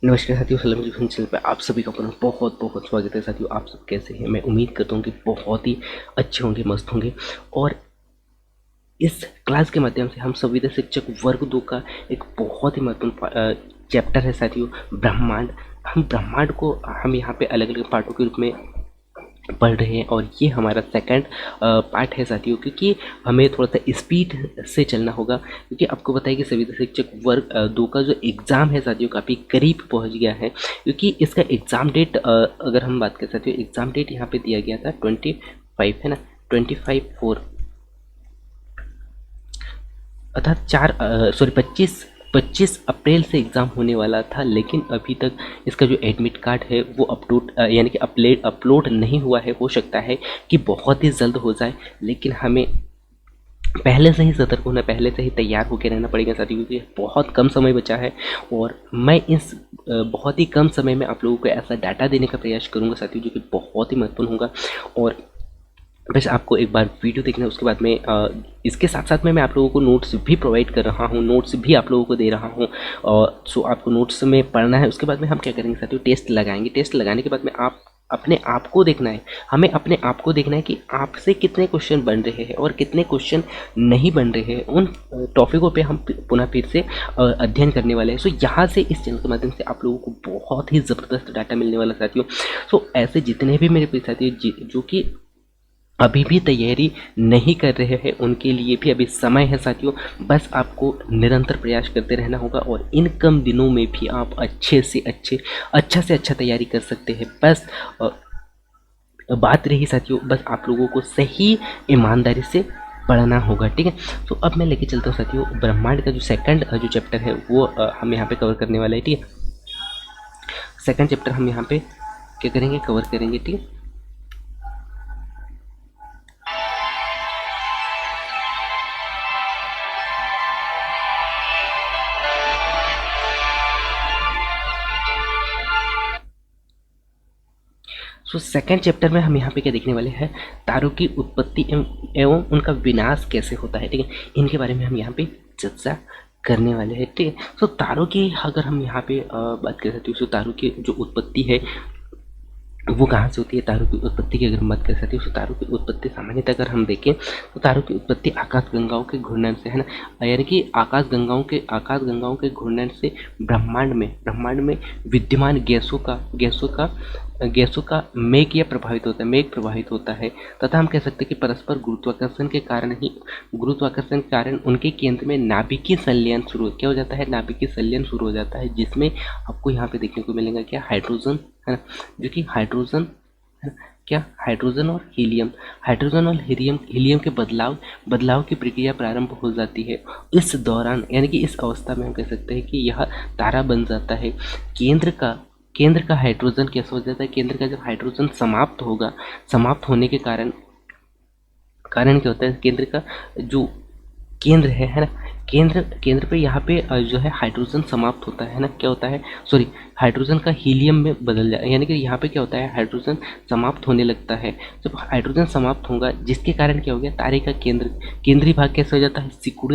नमस्कार साथियों, सलाम जी चैनल पे आप सभी का पुनः बहुत बहुत स्वागत है। साथियों, आप सब कैसे हैं? मैं उम्मीद करता हूँ कि बहुत ही अच्छे होंगे, मस्त होंगे। और इस क्लास के माध्यम से हम संविदा शिक्षक वर्ग 2 का एक बहुत ही महत्वपूर्ण चैप्टर है साथियों, ब्रह्मांड। हम ब्रह्मांड को हम यहाँ पे अलग अलग पार्टों के रूप में पढ़ रहे हैं और ये हमारा सेकंड पार्ट है साथियों, क्योंकि हमें थोड़ा सा स्पीड से चलना होगा, क्योंकि आपको बताया कि संविदा शिक्षक वर्ग 2 का जो एग्ज़ाम है साथियों काफ़ी करीब पहुंच गया है। क्योंकि इसका एग्ज़ाम डेट अगर हम बात करें साथियों, एग्ज़ाम डेट यहाँ पे दिया गया था 25 है ना, 25/4 अर्थात 25 अप्रैल से एग्ज़ाम होने वाला था। लेकिन अभी तक इसका जो एडमिट कार्ड है वो अपलोड यानी कि अपलोड नहीं हुआ है। हो सकता है कि बहुत ही जल्द हो जाए, लेकिन हमें पहले से ही सतर्क होना, पहले से ही तैयार होकर रहना पड़ेगा साथियों, क्योंकि बहुत कम समय बचा है। और मैं इस बहुत ही कम समय में आप लोगों को ऐसा डाटा देने का प्रयास करूंगा साथियों, जो कि बहुत ही महत्वपूर्ण होगा। और बस आपको एक बार वीडियो देखना है, उसके बाद में इसके साथ साथ में मैं आप लोगों को नोट्स भी प्रोवाइड कर रहा हूँ, नोट्स भी आप लोगों को दे रहा हूँ। और सो आपको नोट्स में पढ़ना है। उसके बाद में हम क्या करेंगे साथियों, टेस्ट लगाएंगे। टेस्ट लगाने के बाद में आप अपने आप को देखना है, हमें अपने आप को देखना है कि आपसे कितने क्वेश्चन बन रहे हैं और कितने क्वेश्चन नहीं बन रहे हैं। उन टॉपिकों पे हम पुनः फिर से अध्ययन करने वाले हैं। सो यहाँ से इस चैनल के माध्यम से आप लोगों को बहुत ही ज़बरदस्त डाटा मिलने वाला साथियों। सो ऐसे जितने भी मेरे प्रिय साथी जो कि अभी भी तैयारी नहीं कर रहे हैं, उनके लिए भी अभी समय है साथियों। बस आपको निरंतर प्रयास करते रहना होगा और इन कम दिनों में भी आप अच्छे से अच्छा तैयारी कर सकते हैं। बस बात रही साथियों, बस आप लोगों को सही ईमानदारी से पढ़ना होगा, ठीक है। तो अब मैं लेके चलता हूँ साथियों, ब्रह्मांड का जो सेकंड जो चैप्टर है वो हम यहाँ पे कवर करने वाले हैं, ठीक है। सेकंड चैप्टर हम यहाँ पे क्या करेंगे, कवर करेंगे, ठीक है। सो सेकंड चैप्टर में हम यहाँ पे क्या देखने वाले हैं, तारों की उत्पत्ति एवं उनका विनाश कैसे होता है, ठीक है। इनके बारे में हम यहाँ पे चर्चा करने वाले हैं, ठीक है। सो तारों की अगर हम यहाँ पे बात कर सकते हो, सो तारों की जो उत्पत्ति है वो कहाँ से होती है। तारों की उत्पत्ति की अगर हम बात कर सकते हो, तो तारों की उत्पत्ति सामान्यतः अगर हम देखें तो तारों की उत्पत्ति आकाश गंगाओं के घूर्णन से है ना, यानी कि आकाश गंगाओं के घूर्णन से ब्रह्मांड में विद्यमान गैसों का मेघ प्रभावित होता है। तथा हम कह सकते हैं कि परस्पर गुरुत्वाकर्षण के कारण उनके केंद्र में नाभिकीय संलयन क्या हो जाता है, नाभिकीय संलयन शुरू हो जाता है, जिसमें आपको यहाँ पे देखने को मिलेगा क्या, हाइड्रोजन है ना, जो कि हाइड्रोजन है ना, क्या हाइड्रोजन और हीलियम के बदलाव की प्रक्रिया प्रारंभ हो जाती है। इस दौरान यानी कि इस अवस्था में हम कह सकते हैं कि यह तारा बन जाता है। केंद्र का हाइड्रोजन कैसे हो जाता है, केंद्र का जब हाइड्रोजन समाप्त होने के कारण क्या होता है, केंद्र का जो केंद्र है ना, केंद्र पे यहाँ पे जो है हाइड्रोजन समाप्त होता है ना, क्या होता है, सॉरी, हाइड्रोजन का हीलियम में बदल जाए, यानी कि यहाँ पे क्या होता है, हाइड्रोजन समाप्त होने लगता है। जब हाइड्रोजन समाप्त होगा, जिसके कारण क्या हो गया, तारे का केंद्रीय भाग कैसे हो जाता है, सिकुड़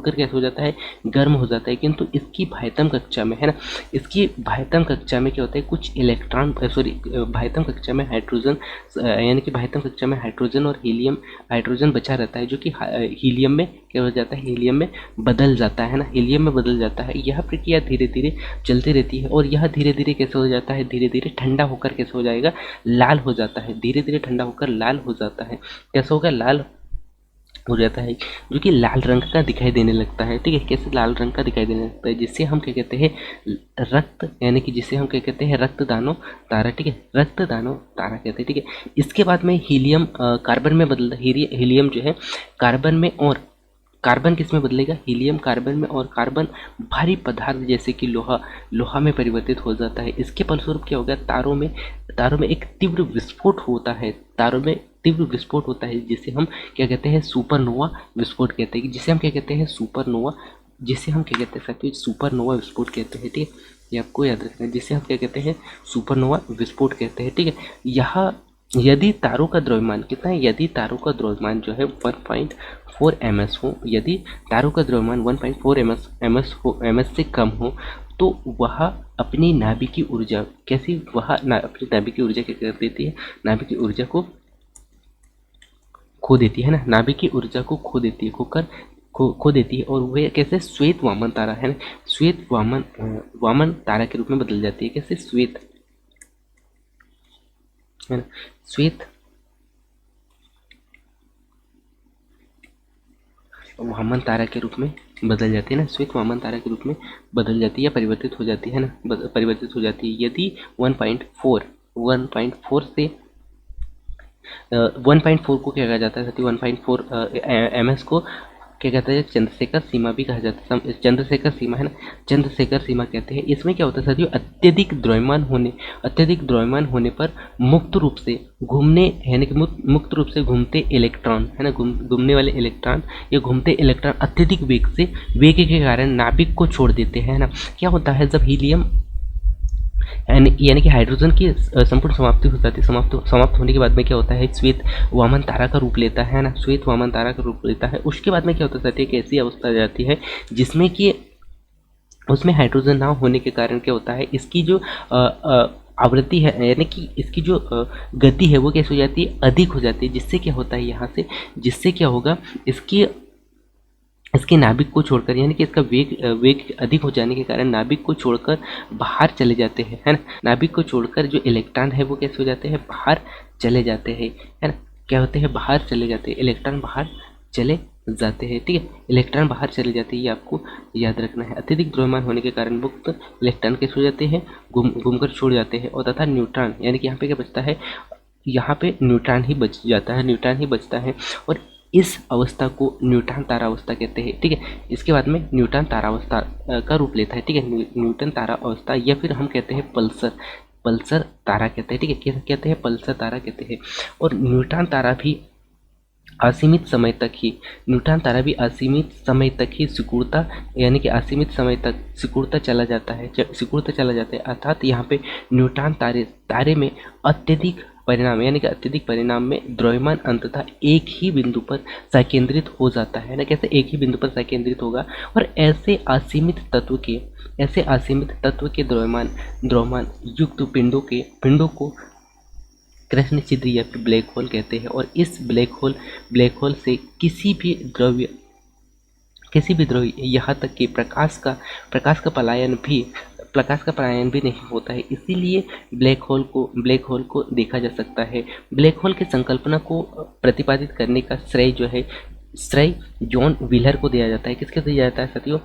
कर कैसे हो जाता है, गर्म हो जाता है। किंतु इसकी बाह्यतम कक्षा में है ना, इसकी बाह्यतम कक्षा में क्या होता है, कुछ इलेक्ट्रॉन बाह्यतम कक्षा में हाइड्रोजन यानी कि बाह्यतम कक्षा में हाइड्रोजन और हाइड्रोजन बचा रहता है, जो कि हीलियम में क्या हो जाता है, हीलियम में बदल जाता है ना, हीलियम में बदल जाता है। यह प्रक्रिया धीरे धीरे चलती रहती है और यह धीरे धीरे कैसे हो जाता है, धीरे धीरे ठंडा होकर कैसे हो जाएगा, लाल हो जाता है, धीरे धीरे ठंडा होकर लाल हो जाता है। कैसे होगा, लाल हो जाता है, जो कि लाल रंग का दिखाई देने लगता है, ठीक है। कैसे लाल रंग का दिखाई देने लगता है, जिससे हम क्या कहते हैं, रक्त, यानी कि जिसे हम क्या कहते हैं, रक्तदानो तारा, ठीक है, रक्तदानो तारा कहते हैं, ठीक है। इसके बाद में हीलियम कार्बन में बदलता, हीलियम जो है कार्बन में, और कार्बन किस में बदलेगा, हीलियम कार्बन में, और कार्बन भारी पदार्थ जैसे कि लोहा में परिवर्तित हो जाता है। इसके फलस्वरूप क्या होगा, तारों में एक तीव्र विस्फोट होता है, जिसे हम क्या कहते हैं, सुपरनोवा विस्फोट कहते हैं, जिसे हम क्या कहते हैं, सुपरनोवा विस्फोट कहते हैं, ठीक है। ये आपको याद रखना है, जिसे हम क्या कहते हैं, सुपरनोवा विस्फोट कहते हैं, ठीक है। यह यदि तारों का द्रव्यमान कितना है, यदि तारों का द्रव्यमान जो है 1.4 ms हो, यदि तारों का द्रव्यमान 1.4 ms से कम हो, तो वह अपनी नाभिकीय ऊर्जा कैसी वह अपनी नाभिकीय ऊर्जा क्या कर देती है, नाभिकीय ऊर्जा को खो देती है ना, नाभिकीय ऊर्जा को खो देती है, खो देती है, और वे कैसे श्वेत वामन तारा है ना, श्वेत वामन तारा के रूप में बदल जाती है। कैसे श्वेत है ना, श्वेत वामन तारा के रूप में बदल जाती है ना, श्वेत वामन तारा के रूप में बदल जाती है या परिवर्तित हो जाती है ना, परिवर्तित हो जाती है। यदि 1.4 से 1.4 को क्या कहा जाता है साथी, 1.4 ms को क्या कहते हैं, चंद्रशेखर सीमा भी कहा जाता है, चंद्रशेखर सीमा है ना, चंद्रशेखर सीमा कहते हैं। इसमें क्या होता है साथियों, अत्यधिक द्रव्यमान होने पर मुक्त रूप से घूमने यानी कि मुक्त रूप से घूमते इलेक्ट्रॉन है ना, घूमने वाले इलेक्ट्रॉन या घूमते इलेक्ट्रॉन अत्यधिक वेग के कारण नाभिक को छोड़ देते हैं ना। क्या होता है, जब हीलियम यानी कि हाइड्रोजन की संपूर्ण समाप्ति हो जाती है, समाप्त होने के बाद में क्या होता है, श्वेत वामन तारा का रूप लेता है ना, श्वेत वामन तारा का रूप लेता है। उसके बाद में क्या होता है, एक ऐसी अवस्था आ जाती है जिसमें कि उसमें हाइड्रोजन ना होने के कारण क्या होता है, इसकी जो आवृत्ति है यानी कि इसकी जो गति है वो कैसे हो जाती है, अधिक हो जाती है। जिससे क्या होता है यहाँ से, जिससे क्या होगा, इसके नाभिक को छोड़कर यानी कि इसका वेग अधिक हो जाने के कारण नाभिक को छोड़कर बाहर चले जाते हैं, है ना। नाभिक को छोड़कर जो इलेक्ट्रॉन है वो कैसे हो जाते हैं, बाहर चले जाते हैं, है ना। क्या होते हैं, बाहर चले जाते हैं, इलेक्ट्रॉन बाहर चले जाते हैं, ठीक है। इलेक्ट्रॉन बाहर चले जाते हैं, ये आपको याद रखना है। अत्यधिक द्रव्यमान होने के कारण मुक्त इलेक्ट्रॉन कैसे हो जाते हैं, घूमकर छोड़ जाते हैं, और तथा न्यूट्रॉन यानी कि यहाँ पे क्या बचता है, यहाँ पे न्यूट्रॉन ही बच जाता है, न्यूट्रॉन ही बचता है। और इस अवस्था को न्यूट्रॉन तारावस्था कहते हैं, ठीक है। इसके बाद में न्यूट्रॉन तारावस्था का रूप लेता है, ठीक है, न्यूट्रॉन तारावस्था, या फिर हम कहते हैं पल्सर तारा कहते हैं, ठीक है, क्या कहते हैं, पल्सर तारा कहते हैं। और न्यूट्रॉन तारा भी असीमित समय तक ही, न्यूट्रॉन तारा भी असीमित समय तक ही सिकुड़ता यानी कि असीमित समय तक सिकुड़ता चला जाता है, अर्थात यहाँ पे न्यूट्रॉन तारे में अत्यधिक परिणाम में द्रव्यमान अंततः एक ही बिंदु पर संकेंद्रित हो जाता है ना। कैसे एक ही बिंदु पर संकेंद्रित होगा, और ऐसे असीमित तत्व के द्रव्यमान युक्त पिंडों को कृष्ण छिद्र या फिर ब्लैक होल कहते हैं। और इस ब्लैक होल से किसी भी द्रव्य यहाँ तक कि प्रकाश का पलायन भी नहीं होता है। इसीलिए ब्लैक होल को देखा जा सकता है। ब्लैक होल की संकल्पना को प्रतिपादित करने का श्रेय जॉन व्हीलर को दिया जाता है। किसके दिया जाता है साथियों,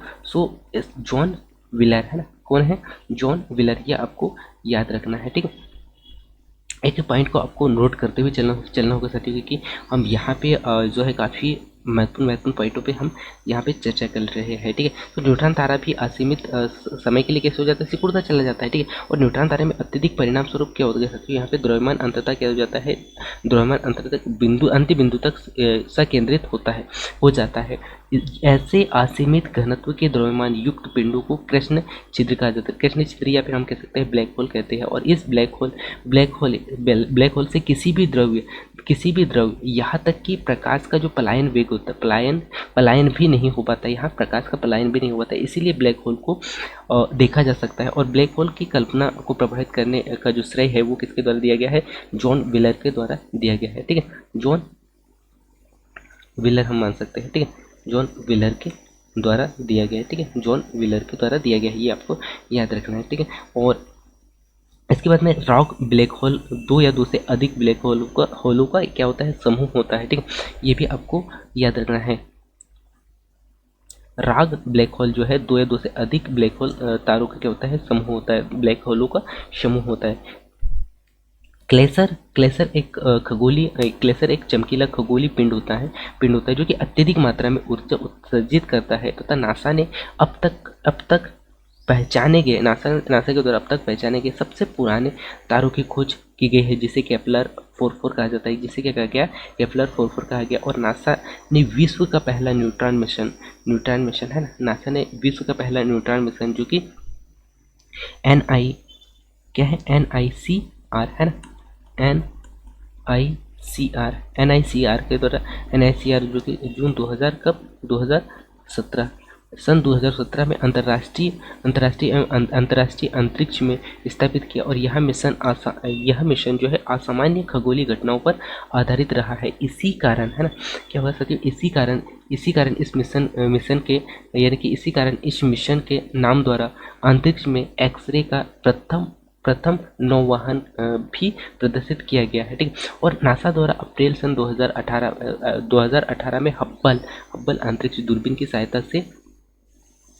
जॉन व्हीलर है ना, कौन है, जॉन व्हीलर, ये आपको याद रखना है, ठीक है। एक पॉइंट को आपको नोट करते हुए चलना होगा साथियों, क्योंकि हम यहाँ पे जो है काफ़ी महत्वपूर्ण पॉइंटों पे हम यहाँ पे चर्चा कर रहे हैं, ठीक है। तो न्यूट्रॉन तारा भी असीमित समय के लिए कैसे हो जाता है, सिकुड़ता चला जाता है, ठीक है। और न्यूट्रॉन तारे में अत्यधिक परिणाम स्वरूप क्या हो गया साथियों, यहाँ पे द्रव्यमान अंततः क्या हो जाता है, द्रव्यमान अंततः अंतिम बिंदु तक संकेंद्रित हो जाता है। ऐसे असीमित घनत्व के द्रव्यमान युक्त पिंडों को कृष्ण छिद्र कहा जाता है। कृष्ण छिद्र या फिर हम कह सकते हैं ब्लैक होल कहते हैं। और इस ब्लैक होल से किसी भी द्रव्य यहाँ तक कि प्रकाश का जो पलायन वेग होता है, पलायन भी नहीं हो पाता, यहाँ प्रकाश का पलायन भी नहीं हो पाता, इसीलिए ब्लैक होल को देखा जा सकता है। और ब्लैक होल की कल्पना को प्रभावित करने का जो श्रेय है वो किसके द्वारा दिया गया है, जॉन व्हीलर के द्वारा दिया गया है, ठीक है। जॉन व्हीलर हम मान सकते हैं, ठीक है, जॉन व्हीलर के द्वारा दिया गया है, ठीक है, जॉन व्हीलर के द्वारा दिया गया है, ये आपको याद रखना है, ठीक है। और इसके बाद में रॉक ब्लैक होल, दो या दो से अधिक ब्लैक होलों का क्या होता है, समूह होता है, ठीक है, ये भी आपको याद रखना है। राग ब्लैक होल जो है, दो या दो से अधिक ब्लैक होल तारों का क्या होता है, समूह होता है, ब्लैक होलों का समूह होता है। क्लेसर एक चमकीला खगोलीय पिंड होता है जो कि अत्यधिक मात्रा में ऊर्जा उत्सर्जित करता है तथा नासा के द्वारा अब तक पहचाने गए सबसे पुराने तारों की खोज की गई है, जिसे केपलर 44 कहा जाता है, जिसे क्या कहा गया, केपलर 44 कहा गया। और नासा ने विश्व का पहला न्यूट्रॉन मिशन है ना, नासा ने विश्व का पहला न्यूट्रॉन मिशन जो कि NICR है ना, NICR के द्वारा, NICR जो कि जून 2017 सन 2017 में अंतर्राष्ट्रीय अंतरिक्ष में स्थापित किया और यह मिशन जो है असामान्य खगोलीय घटनाओं पर आधारित रहा है। इसी कारण है ना, क्या हुआ साथियों, इसी कारण इस मिशन के यानी कि इसी कारण इस मिशन के नाम द्वारा अंतरिक्ष में एक्सरे का प्रथम नौवहन भी प्रदर्शित किया गया है। ठीक, और नासा द्वारा अप्रैल सन 2018 में हब्बल अंतरिक्ष दूरबीन की सहायता से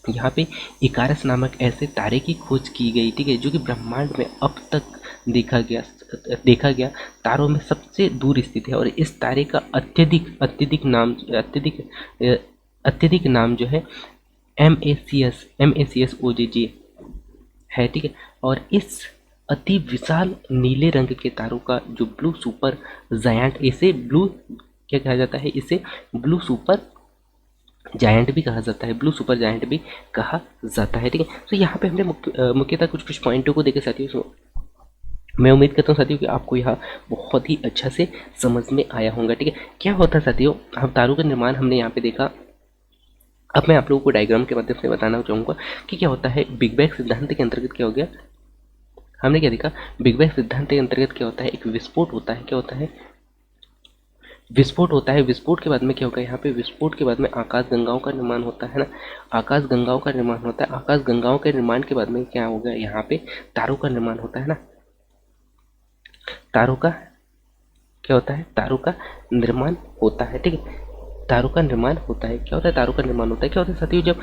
यहाँ पे इकारस नामक ऐसे तारे की खोज की गई। ठीक है, जो कि ब्रह्मांड में अब तक देखा गया तारों में सबसे दूर स्थित है और इस तारे का अत्यधिक नाम जो है MACS OJJ है। ठीक है, और इस अति विशाल नीले रंग के तारों का जो ब्लू सुपर जायंट, इसे ब्लू क्या कहा जाता है, इसे ब्लू सुपर जायंट भी कहा जाता है, ब्लू सुपर जायंट भी कहा जाता है। ठीक है, तो यहाँ पे हमने मुख्यतः कुछ पॉइंटों को देखे साथियों। मैं उम्मीद करता हूँ साथियों कि आपको यह बहुत ही अच्छा से समझ में आया होगा। ठीक है, क्या होता है साथियों, हम तारों का निर्माण हमने यहाँ पे देखा। अब मैं आप लोगों को डायग्राम के माध्यम से बताना चाहूँगा कि क्या होता है। बिग बैंग सिद्धांत के अंतर्गत क्या हो गया, हमने क्या देखा, बिग बैंग सिद्धांत के अंतर्गत क्या होता है, एक विस्फोट होता है। क्या होता है, विस्फोट होता है। विस्फोट के बाद में क्या होगा, यहाँ पे विस्फोट के बाद में आकाश गंगाओं का निर्माण होता है ना, आकाश गंगाओं का निर्माण होता है। आकाश गंगाओं के निर्माण के बाद में क्या होगा, यहाँ पे तारों का निर्माण होता है ना, तारों का क्या होता है, तारों का निर्माण होता है। ठीक है, तारों का निर्माण होता है। क्या होता है, तारों का निर्माण होता है। क्या होता है साथियों, जब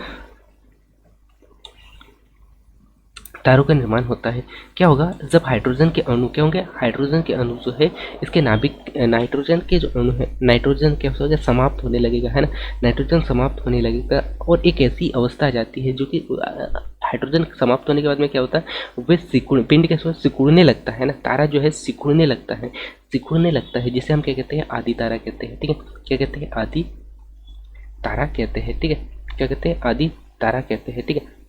तारों का निर्माण होता है, क्या होगा, जब हाइड्रोजन के अणु क्या होंगे, हाइड्रोजन के अणु जो है इसके नाभिक, नाइट्रोजन के जो अणु है, नाइट्रोजन क्या होगा, समाप्त होने लगेगा, है ना, नाइट्रोजन समाप्त होने लगेगा और एक ऐसी अवस्था आ जाती है जो कि हाइड्रोजन समाप्त होने के बाद में क्या होता है, वे पिंड कैसे सिकुड़ने लगता है ना, तारा जो है सिकुड़ने लगता है, जिसे हम क्या कहते हैं, आदि तारा कहते हैं। ठीक है, क्या कहते हैं, आदि तारा कहते हैं। ठीक है, क्या कहते हैं, आदि तारा कहते हैं। ठीक है,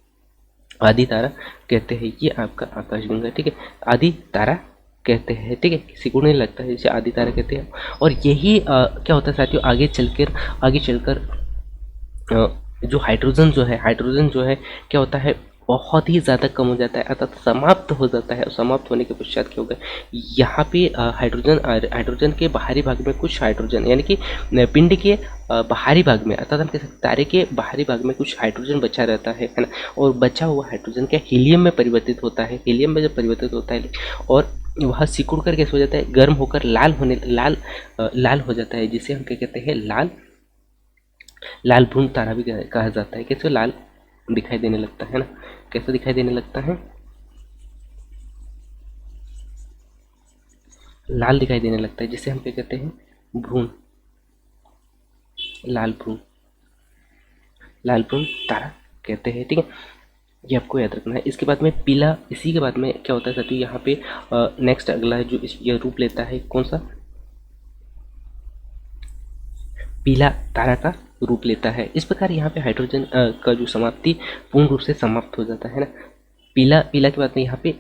आदि तारा कहते हैं। ये आपका आकाशगंगा, ठीक है, आदि तारा कहते हैं। ठीक है, सिकुड़ने लगता है जिसे आदि तारा कहते हैं। और यही क्या होता है साथियों, आगे चलकर जो हाइड्रोजन जो है क्या होता है, बहुत ही ज़्यादा कम हो जाता है, अर्थात समाप्त हो जाता है। और समाप्त होने के पश्चात क्या होगा, यहाँ पे हाइड्रोजन के बाहरी भाग में कुछ हाइड्रोजन, यानी कि पिंड के बाहरी भाग में, अर्थात हम कह सकते तारे के बाहरी भाग में कुछ हाइड्रोजन बचा रहता है ना, और बचा हुआ हाइड्रोजन क्या हीलियम में परिवर्तित होता है। हीलियम में जब परिवर्तित होता है और वह सिकुड़ कर कैसे हो जाता है, गर्म होकर लाल हो जाता है, जिसे हम क्या कहते हैं, लाल भ्रूण तारा भी कहा जाता है। कैसे लाल दिखाई देने लगता है ना, कैसे दिखाई देने लगता है, लाल दिखाई देने लगता है, जिसे हम क्या कहते हैं, भ्रूण, लाल भ्रूण तारा कहते हैं। ठीक है, ये आपको याद रखना है। इसके बाद में पीला, इसी के बाद में क्या होता है साथियों, यहाँ पे नेक्स्ट अगला जो यह रूप लेता है, कौन सा, पीला तारा का रूप लेता है। इस प्रकार यहाँ पे हाइड्रोजन का जो समाप्ति पूर्ण रूप से समाप्त हो जाता है ना। पीला के बाद में यहाँ पे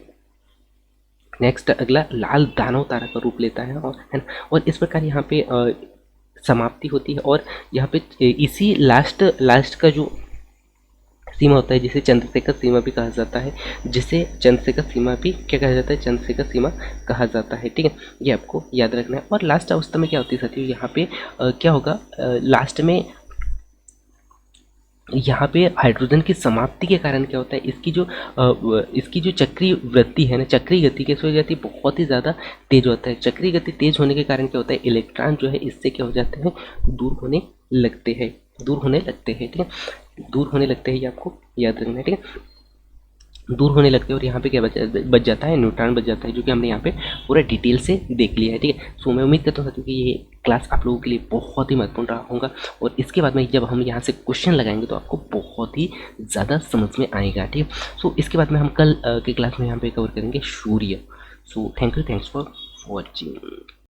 नेक्स्ट अगला लाल दानव तारा का रूप लेता है, और है ना, और इस प्रकार यहाँ पे समाप्ति होती है। और यहाँ पे इसी लास्ट का जो सीमा होता है, जिसे चंद्रशेखर सीमा भी कहा जाता है, जिसे चंद्रशेखर सीमा भी क्या कहा जाता है, चंद्रशेखर सीमा कहा जाता है। ठीक है, ये आपको याद रखना है। और लास्ट अवस्था में क्या होती है साथियों, यहाँ पे क्या होगा, लास्ट में यहाँ पे हाइड्रोजन की समाप्ति के कारण क्या होता है, इसकी जो चक्रीय वृत्ति है ना, चक्रीय गति कैसे हो जाती है, बहुत ही ज़्यादा तेज होता है। चक्रीय गति तेज होने के कारण क्या होता है, इलेक्ट्रॉन जो है इससे क्या हो जाते हैं, दूर होने लगते हैं। ठीक है, दूर होने लगते हैं, ये आपको याद रखना है। ठीक है, दूर होने लगते हैं और यहाँ पे क्या बच जाता है, न्यूट्रॉन बच जाता है, जो कि हमने यहाँ पे पूरा डिटेल से देख लिया है। ठीक है, सो मैं उम्मीद करता हूँ कि ये क्लास आप लोगों के लिए बहुत ही महत्वपूर्ण रहा होगा, और इसके बाद में जब हम यहाँ से क्वेश्चन लगाएंगे तो आपको बहुत ही ज़्यादा समझ में आएगा। ठीक है, सो इसके बाद में हम कल की क्लास में यहाँ पे कवर करेंगे सूर्य। So thanks for watching.